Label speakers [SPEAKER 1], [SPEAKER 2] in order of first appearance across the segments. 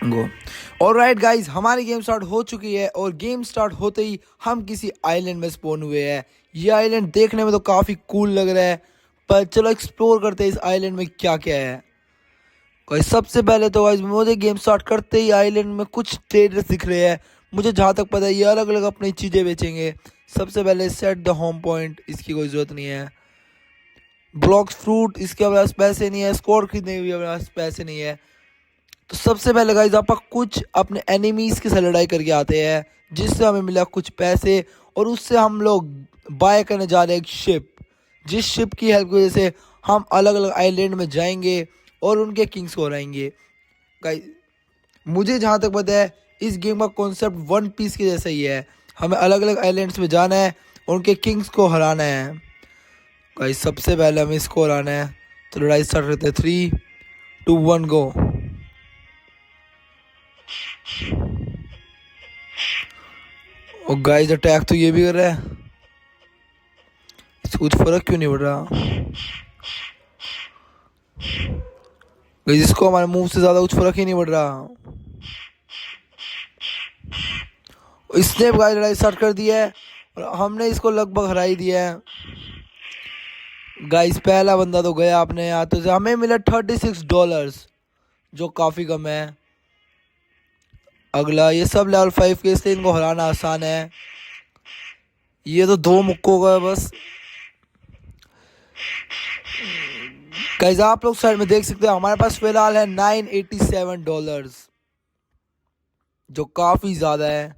[SPEAKER 1] गो। Alright guys, हमारी game start हो चुकी है और गेम स्टार्ट होते ही हम किसी आइलैंड में स्पॉन हुए हैं। ये आइलैंड देखने में तो काफ़ी कूल लग रहा है, पर चलो एक्सप्लोर करते हैं इस आइलैंड में क्या क्या है। गाइस सबसे पहले तो गाइस मुझे गेम स्टार्ट करते ही आइलैंड में कुछ ट्रेडर्स दिख रहे हैं। मुझे जहाँ तक पता है ये अलग अलग अपनी चीज़ें बेचेंगे। सबसे पहले सेट द होम पॉइंट, इसकी कोई ज़रूरत नहीं है। ब्लॉक्स फ्रूट, इसके पास पैसे नहीं है। स्कोर खरीदने के भी हमारे पास पैसे नहीं है। तो सबसे पहले गाइस आप कुछ अपने एनिमीज़ के साथ लड़ाई करके आते हैं, जिससे हमें मिला कुछ पैसे, और उससे हम लोग बाय करने जा रहे हैं एक शिप। जिस शिप की हेल्प की वजह से हम अलग अलग आइलैंड में जाएंगे और उनके किंग्स को हराएंगे। गाइस मुझे जहाँ तक पता है इस गेम का कॉन्सेप्ट वन पीस के जैसा ही है। हमें अलग अलग आइलैंड्स में जाना है और उनके किंग्स को हराना है। गाइस सबसे पहले हमें इसको हराना है, तो लड़ाई स्टार्ट करते हैं। 3, 2, 1 गो। और गाइस अटैक तो ये भी कर रहा है, इससे कुछ फर्क क्यों नहीं पड़ रहा। गाइस इसको हमारे मुंह से ज़्यादा कुछ फर्क ही नहीं पड़ रहा। इसने गाइस लड़ाई स्टार्ट कर दी है और हमने इसको लगभग हरा ही दिया है। गाइस पहला बंदा तो गया अपने हाथों से। हमें मिला $36, जो काफ़ी कम है। अगला, ये सब लेवल 5 के, इसलिए इनको हराना आसान है। ये तो 2 मुक्कों का बस। गाइस आप लोग साइड में देख सकते हैं हमारे पास फिलहाल है $987, जो काफ़ी ज़्यादा है।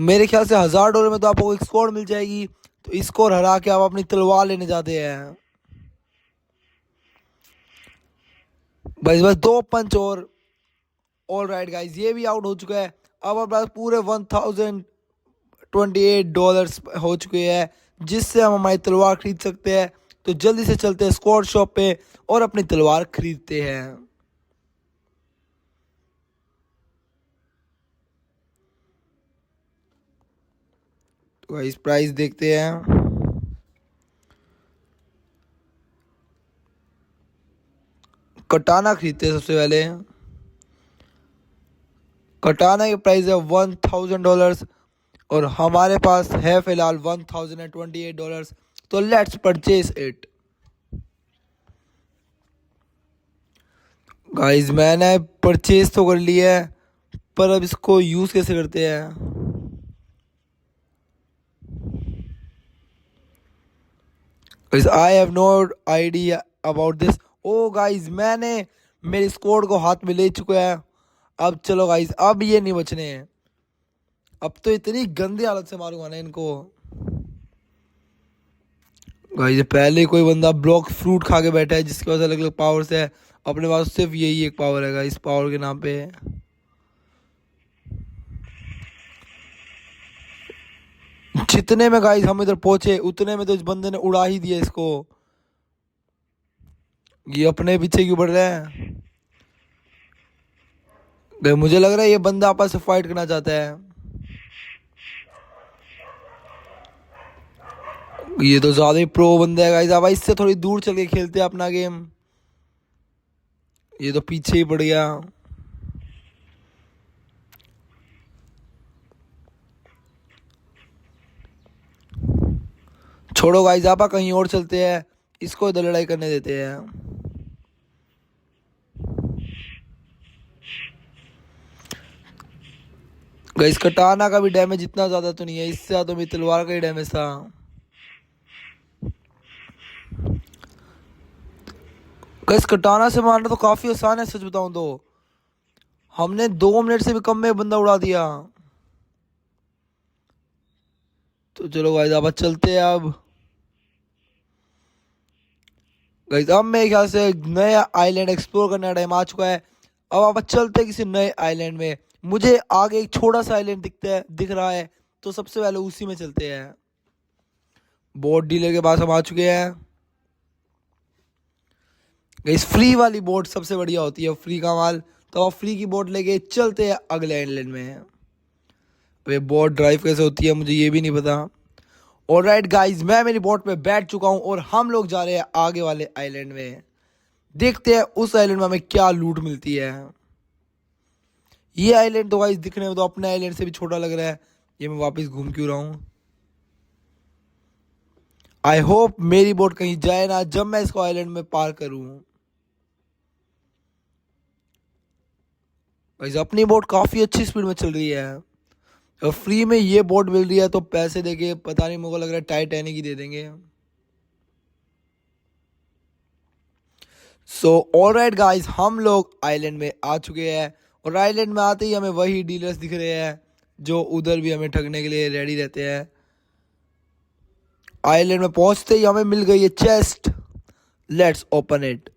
[SPEAKER 1] मेरे ख्याल से $1000 में तो आपको एक स्कोर मिल जाएगी। तो इस स्कोर हरा के आप अपनी तलवार लेने जाते हैं। बस 2 पंच और। ऑल राइट गाइज, ये भी आउट हो चुका है। अब हमारे पास पूरे $1028 हो चुके हैं, जिससे हम हमारी तलवार खरीद सकते हैं। तो जल्दी से चलते हैं स्क्वाड शॉप पे और अपनी तलवार खरीदते हैं। तो गाइस प्राइस देखते हैं। कटाना खरीदते हैं सबसे पहले। कटाना की प्राइस है $1000 और हमारे पास है फिलहाल $1028। तो लेट्स परचेज इट। गाइस मैंने परचेज तो कर लिया है, पर अब इसको यूज़ कैसे करते हैं। Guys I have no idea about this. Oh guys मैंने मेरे स्क्वाड को हाथ में ले चुका है। अब चलो गाइस, अब ये नहीं बचने हैं। अब तो इतनी गंदी हालत से मारूंगा ना इनको। गाइस पहले कोई बंदा ब्लॉक फ्रूट खा के बैठा है, जिसके पास अलग अलग पावर्स है। अपने पास सिर्फ यही एक पावर है गाइस, पावर के नाम पे। जितने में गाइस हम इधर पहुंचे उतने में तो इस बंदे ने उड़ा ही दिया इसको। ये अपने पीछे क्यों बढ़ रहा है। मुझे लग रहा है ये बंदा आपस से फाइट करना चाहता है। ये तो ज्यादा ही प्रो बंदा है गाइस। अब इससे थोड़ी दूर चल के खेलते हैं अपना गेम। ये तो पीछे ही पड़ गया। छोड़ो गाइस, आप कहीं और चलते हैं, इसको इधर लड़ाई करने देते हैं। गाइस कटाना का भी डैमेज इतना ज्यादा तो नहीं है, इससे ज्यादा मेरी तलवार का ही डैमेज था। गाइस कटाना से मारना तो काफी आसान है, सच बताऊं तो। हमने 2 मिनट से भी कम में बंदा उड़ा दिया। तो चलो गाइस आप चलते हैं अब। गाइस अब मेरे ख्याल से नया आइलैंड एक्सप्लोर करने का टाइम आ चुका है। अब आप चलते हैं किसी नए आइलैंड में। मुझे आगे एक छोटा सा आइलैंड दिख रहा है, तो सबसे पहले उसी में चलते हैं। बोट डीलर के पास हम आ चुके हैं। गाइस फ्री वाली बोट सबसे बढ़िया होती है, फ्री का माल। तो आप फ्री की बोट लेके चलते हैं अगले आइलैंड में। वे बोट ड्राइव कैसे होती है मुझे ये भी नहीं पता। ऑलराइट गाइस, मैं मेरी बोट पे बैठ चुका हूँ और हम लोग जा रहे हैं आगे वाले आइलैंड में। देखते हैं उस आइलैंड में हमें क्या लूट मिलती है। ये आइलैंड तो गाइस दिखने में तो अपने आइलैंड से भी छोटा लग रहा है। ये मैं वापस घूम क्यों रहा हूँ। आई होप मेरी बोट कहीं जाए ना जब मैं इसको आइलैंड में पार करूँ। गाइस अपनी बोट काफ़ी अच्छी स्पीड में चल रही है और फ्री में ये बोट मिल रही है तो पैसे देके पता नहीं, मुझे लग रहा है टाइटैनिक ही दे देंगे। सो ऑलराइट गाइस, हम लोग आइलैंड में आ चुके हैं और आइलैंड में आते ही हमें वही डीलर्स दिख रहे हैं जो उधर भी हमें ठगने के लिए रेडी रहते हैं। आइलैंड में पहुंचते ही हमें मिल गई है चेस्ट। Let's open it.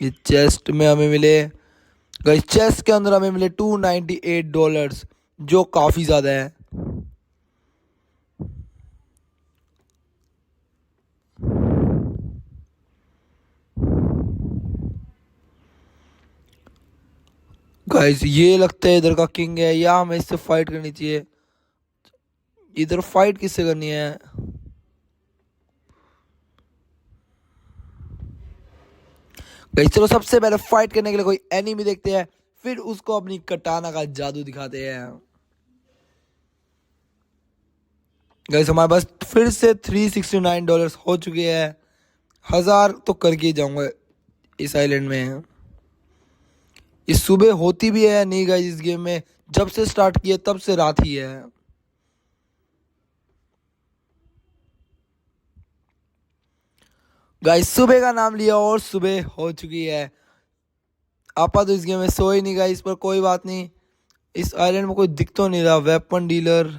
[SPEAKER 1] ये चेस्ट में हमें मिले, गाइस चेस्ट के अंदर हमें मिले $298 जो काफ़ी ज़्यादा है। गाइस ये लगता है इधर का किंग है या हमें इससे फाइट करनी चाहिए। इधर फाइट किससे करनी है। गाइस चलो सबसे पहले फाइट करने के लिए कोई एनिमी देखते हैं, फिर उसको अपनी कटाना का जादू दिखाते हैं। गाइस हमारे पास फिर से $369 हो चुके हैं। 1000 तो करके ही जाऊंगा इस आइलैंड में। इस सुबह होती भी है नहीं गाइस इस गेम में, जब से स्टार्ट किया तब से रात ही है। गाइस सुबह का नाम लिया और सुबह हो चुकी है। आपा तो इस गेम में सो ही नहीं गाइस, पर कोई बात नहीं। इस आइलैंड में कोई दिख तो नहीं रहा वेपन डीलर।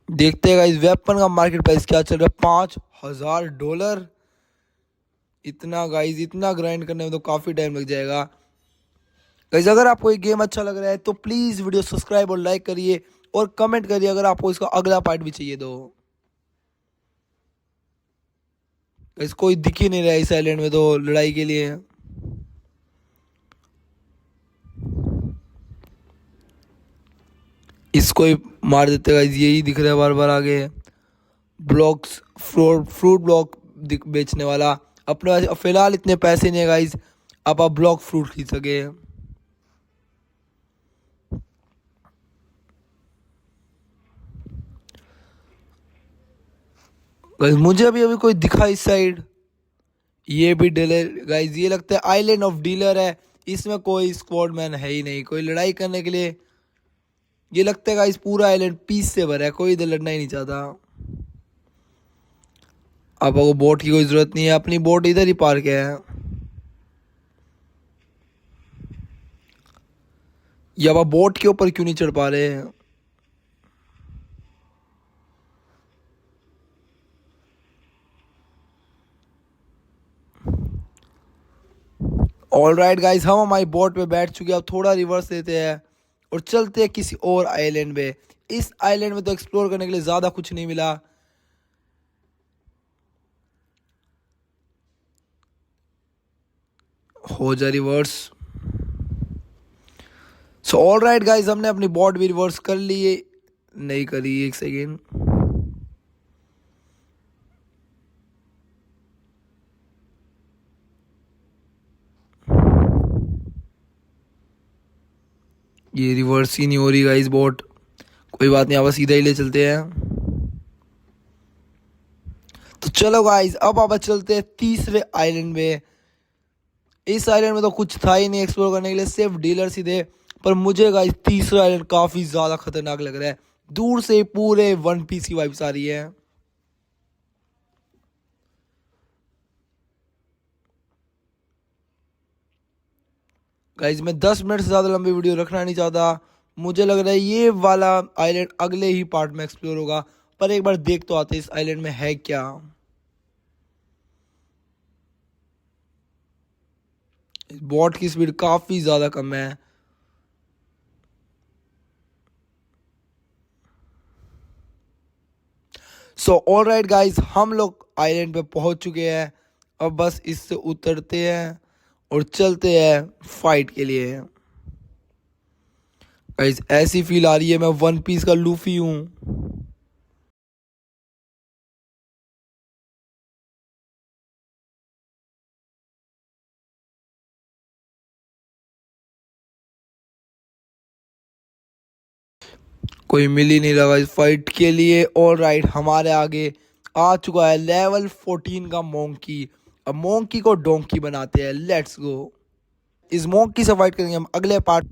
[SPEAKER 1] देखते हैं गाइस वेपन का मार्केट प्राइस क्या चल रहा है। $5000। इतना गाइस, इतना ग्राइंड करने में तो काफ़ी टाइम लग जाएगा। गाइस अगर आपको ये गेम अच्छा लग रहा है तो प्लीज़ वीडियो सब्सक्राइब और लाइक करिए और कमेंट करिए अगर आपको इसका अगला पार्ट भी चाहिए तो। गाइस कोई दिख ही नहीं रहा इस आइलैंड में तो लड़ाई के लिए। इसको ही मार देते गाइस, यही दिख रहा है बार बार आगे। ब्लॉक्स, फ्रूट ब्लॉक बेचने वाला। अपने पास फिलहाल इतने पैसे नहीं है गाइस आप ब्लॉक फ्रूट खरीद सके। गाइस मुझे अभी अभी कोई दिखा इस साइड। ये भी डीलर गाइस, ये लगता है आइलैंड ऑफ डीलर है। इसमें कोई स्क्वाड मैन है ही नहीं कोई लड़ाई करने के लिए। ये लगता है गाइस पूरा आइलैंड पीस से भरा है, कोई इधर लड़ना ही नहीं चाहता। आपको बोट की कोई जरूरत नहीं है, अपनी बोट इधर ही पार्क है। ये आप बोट के ऊपर क्यों नहीं चढ़ पा रहे हैं। ऑलराइट गाइस, हम हमारी बोट पे बैठ चुके हैं। अब थोड़ा रिवर्स लेते हैं और चलते हैं किसी और आइलैंड पे। इस आइलैंड में तो एक्सप्लोर करने के लिए ज़्यादा कुछ नहीं मिला। हो जा रिवर्स। सो ऑलराइट गाइस, हमने अपनी बोट भी रिवर्स कर ली है। नहीं करी, एक सेकेंड। ये रिवर्स ही नहीं हो रही गाइस बोट। कोई बात नहीं, आप सीधा ही ले चलते हैं। तो चलो गाइस अब आप चलते हैं तीसरे आइलैंड में। इस आइलैंड में तो कुछ था ही नहीं एक्सप्लोर करने के लिए, सिर्फ डीलर्स ही थे। पर मुझे गाइस तीसरा आइलैंड काफ़ी ज़्यादा खतरनाक लग रहा है। दूर से पूरे वन पीस की वाइब्स आ रही है। गाइज मैं 10 मिनट से ज़्यादा लंबी वीडियो रखना नहीं चाहता। मुझे लग रहा है ये वाला आइलैंड अगले ही पार्ट में एक्सप्लोर होगा, पर एक बार देख तो आते इस आइलैंड में है क्या। बॉट की स्पीड काफ़ी ज़्यादा कम है। सो ऑलराइट गाइज, हम लोग आइलैंड पे पहुंच चुके हैं। अब बस इससे उतरते हैं और चलते हैं फाइट के लिए। गाइस ऐसी फील आ रही है मैं वन पीस का लूफी हूँ। कोई मिल ही नहीं रहा इस फाइट के लिए। ऑल राइट, हमारे आगे आ चुका है लेवल 14 का मोंकी। अब मोंकी को डोंकी बनाते हैं, लेट्स गो। इस मोंकी से फाइट करेंगे हम अगले पार्ट।